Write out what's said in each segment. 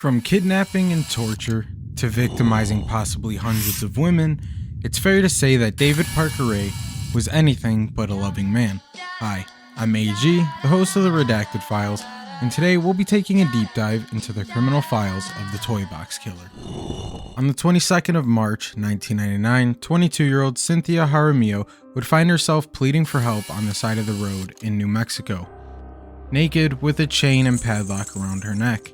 From kidnapping and torture to victimizing possibly hundreds of women, it's fair to say that David Parker Ray was anything but a loving man. Hi, I'm AG, the host of the Redacted Files, and today we'll be taking a deep dive into the criminal files of the Toy Box Killer. On the 22nd of March, 1999, 22-year-old Cynthia Haro would find herself pleading for help on the side of the road in New Mexico, naked with a chain and padlock around her neck.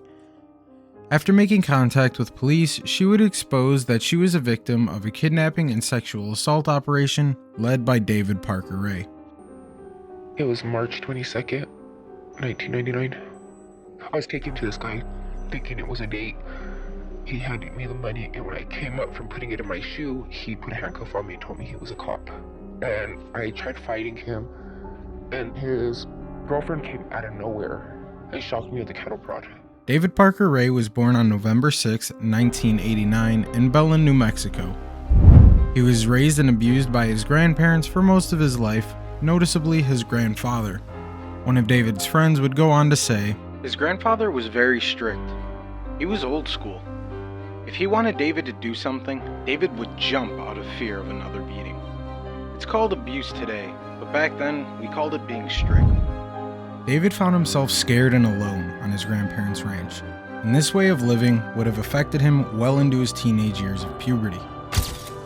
After making contact with police, she would expose that she was a victim of a kidnapping and sexual assault operation led by David Parker Ray. It was March 22nd, 1999. I was taken to this guy thinking it was a date. He handed me the money, and when I came up from putting it in my shoe, he put a handcuff on me and told me he was a cop. And I tried fighting him, and his girlfriend came out of nowhere and shocked me with a cattle prod. David Parker Ray was born on November 6, 1989 in Belen, New Mexico. He was raised and abused by his grandparents for most of his life, noticeably his grandfather. One of David's friends would go on to say, "His grandfather was very strict. He was old school. If he wanted David to do something, David would jump out of fear of another beating. It's called abuse today, but back then we called it being strict." David found himself scared and alone on his grandparents' ranch, and this way of living would have affected him well into his teenage years of puberty.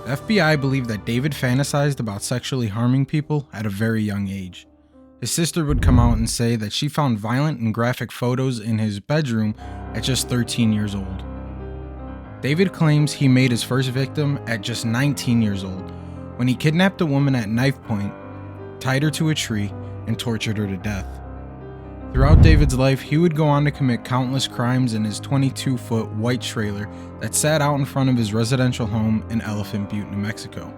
The FBI believed that David fantasized about sexually harming people at a very young age. His sister would come out and say that she found violent and graphic photos in his bedroom at just 13 years old. David claims he made his first victim at just 19 years old, when he kidnapped a woman at knife point, tied her to a tree, and tortured her to death. Throughout David's life, he would go on to commit countless crimes in his 22-foot white trailer that sat out in front of his residential home in Elephant Butte, New Mexico.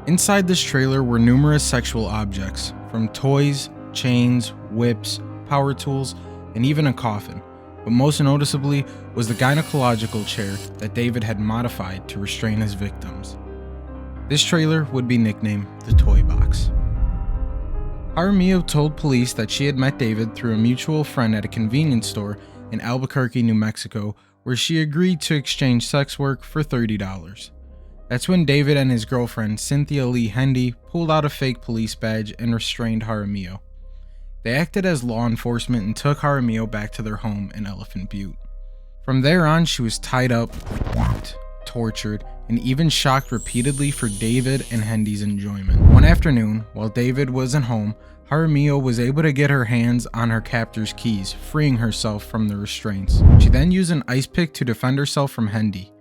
Inside this trailer were numerous sexual objects, from toys, chains, whips, power tools, and even a coffin, but most noticeably was the gynecological chair that David had modified to restrain his victims. This trailer would be nicknamed the Toy Box. Haro told police that she had met David through a mutual friend at a convenience store in Albuquerque, New Mexico, where she agreed to exchange sex work for $30. That's when David and his girlfriend, Cynthia Lee Hendy, pulled out a fake police badge and restrained Haro. They acted as law enforcement and took Haro back to their home in Elephant Butte. From there on, she was tied up, whipped, tortured, and even shocked repeatedly for David and Hendy's enjoyment. One afternoon, while David was at home, Haro was able to get her hands on her captor's keys, freeing herself from the restraints. She then used an ice pick to defend herself from Hendy.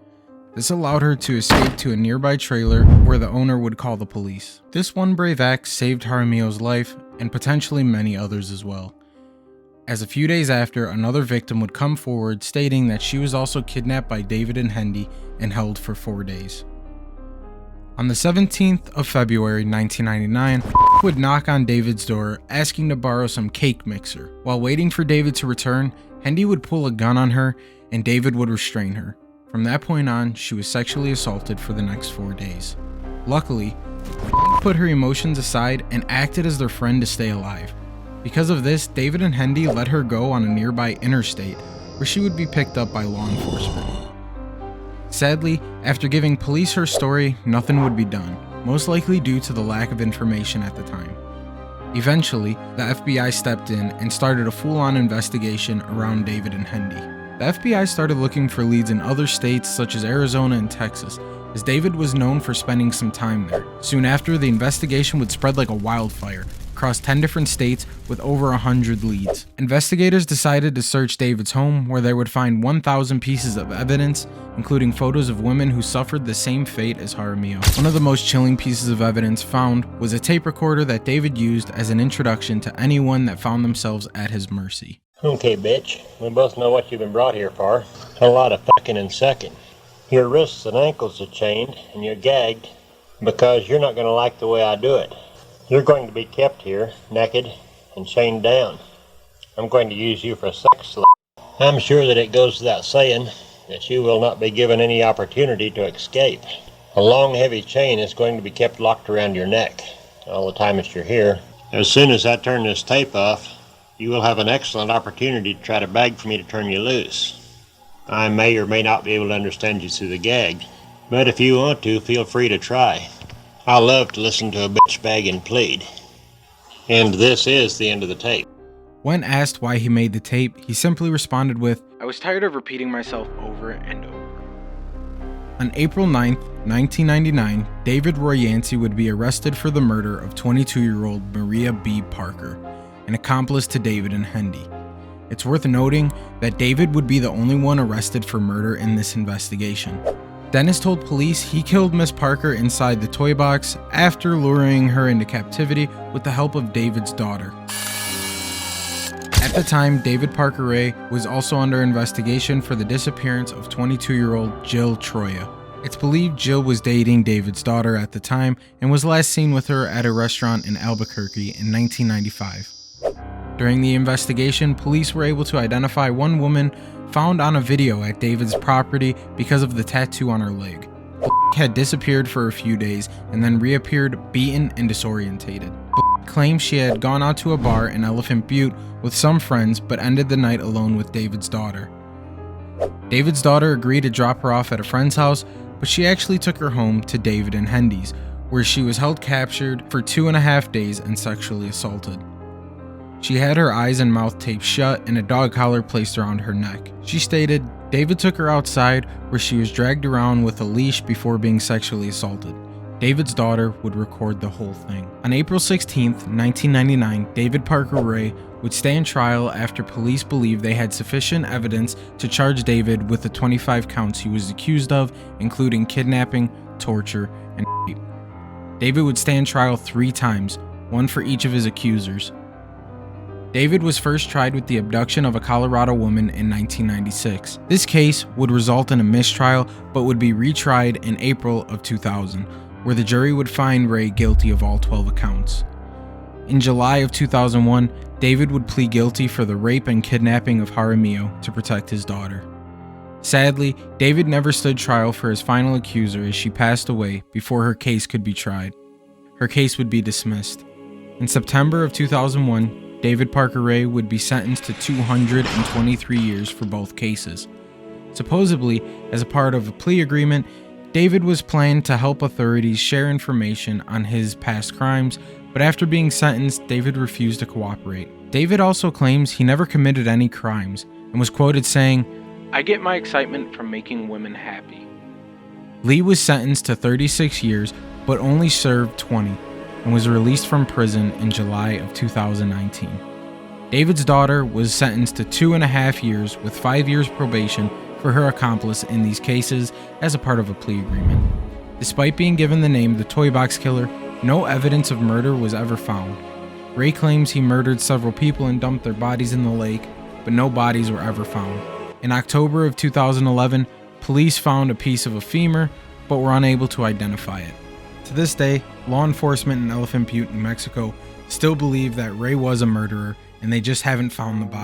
This allowed her to escape to a nearby trailer where the owner would call the police. This one brave act saved Haro's life and potentially many others as well, as a few days after, another victim would come forward stating that she was also kidnapped by David and Hendy and held for 4 days. On the 17th of February 1999, would knock on David's door asking to borrow some cake mixer. While waiting for David to return, Hendy would pull a gun on her and David would restrain her. From that point on, she was sexually assaulted for the next 4 days. Luckily, put her emotions aside and acted as their friend to stay alive. Because of this, David and Hendy let her go on a nearby interstate where she would be picked up by law enforcement. Sadly, after giving police her story, nothing would be done, most likely due to the lack of information at the time. Eventually, the FBI stepped in and started a full-on investigation around David and Hendy. The FBI started looking for leads in other states such as Arizona and Texas, as David was known for spending some time there. Soon after, the investigation would spread like a wildfire across 10 different states with over 100 leads. Investigators decided to search David's home, where they would find 1,000 pieces of evidence, including photos of women who suffered the same fate as Haro. One of the most chilling pieces of evidence found was a tape recorder that David used as an introduction to anyone that found themselves at his mercy. "Okay, bitch, we both know what you've been brought here for. A lot of fucking and sucking. Your wrists and ankles are chained, and you're gagged because you're not going to like the way I do it. You're going to be kept here, naked and chained down. I'm going to use you for a sex slave. I'm sure that it goes without saying that you will not be given any opportunity to escape. A long, heavy chain is going to be kept locked around your neck all the time that you're here. As soon as I turn this tape off, You will have an excellent opportunity to try to beg for me to turn you loose. I may or may not be able to understand you through the gag, but if you want to, feel free to try. I love to listen to a bitch beg and plead. And this is the end of the tape. When asked why he made the tape, he simply responded with, I was tired of repeating myself over and over. On April 9th, 1999, David Roy Yancey would be arrested for the murder of 22-year-old Maria B. Parker, an accomplice to David and Hendy. It's worth noting that David would be the only one arrested for murder in this investigation. Dennis told police he killed Miss Parker inside the toy box after luring her into captivity with the help of David's daughter. At the time, David Parker Ray was also under investigation for the disappearance of 22-year-old Jill Troya. It's believed Jill was dating David's daughter at the time and was last seen with her at a restaurant in Albuquerque in 1995. During the investigation, police were able to identify one woman found on a video at David's property because of the tattoo on her leg. Had disappeared for a few days and then reappeared beaten and disorientated. Claimed she had gone out to a bar in Elephant Butte with some friends but ended the night alone with David's daughter. David's daughter agreed to drop her off at a friend's house, but she actually took her home to David and Hendy's, where she was held captured for 2.5 days and sexually assaulted. She had her eyes and mouth taped shut and a dog collar placed around her neck. She stated David took her outside where she was dragged around with a leash before being sexually assaulted. David's daughter would record the whole thing. On April 16, 1999, David Parker Ray would stand trial after police believed they had sufficient evidence to charge David with the 25 counts he was accused of, including kidnapping, torture, and rape. David would stand trial 3 times, one for each of his accusers. David was first tried with the abduction of a Colorado woman in 1996. This case would result in a mistrial, but would be retried in April of 2000, where the jury would find Ray guilty of all 12 accounts. In July of 2001, David would plead guilty for the rape and kidnapping of Jaramillo to protect his daughter. Sadly, David never stood trial for his final accuser as she passed away before her case could be tried. Her case would be dismissed. In September of 2001, David Parker Ray would be sentenced to 223 years for both cases. Supposedly, as a part of a plea agreement, David was planned to help authorities share information on his past crimes, but after being sentenced, David refused to cooperate. David also claims he never committed any crimes and was quoted saying, I get my excitement from making women happy. Lee was sentenced to 36 years, but only served 20, and was released from prison in July of 2019. David's daughter was sentenced to 2.5 years with 5 years probation for her accomplice in these cases as a part of a plea agreement. Despite being given the name the Toy Box Killer, no evidence of murder was ever found. Ray claims he murdered several people and dumped their bodies in the lake, but no bodies were ever found. In October of 2011, police found a piece of a femur, but were unable to identify it. To this day, law enforcement in Elephant Butte, New Mexico, still believe that Ray was a murderer, and they just haven't found the body.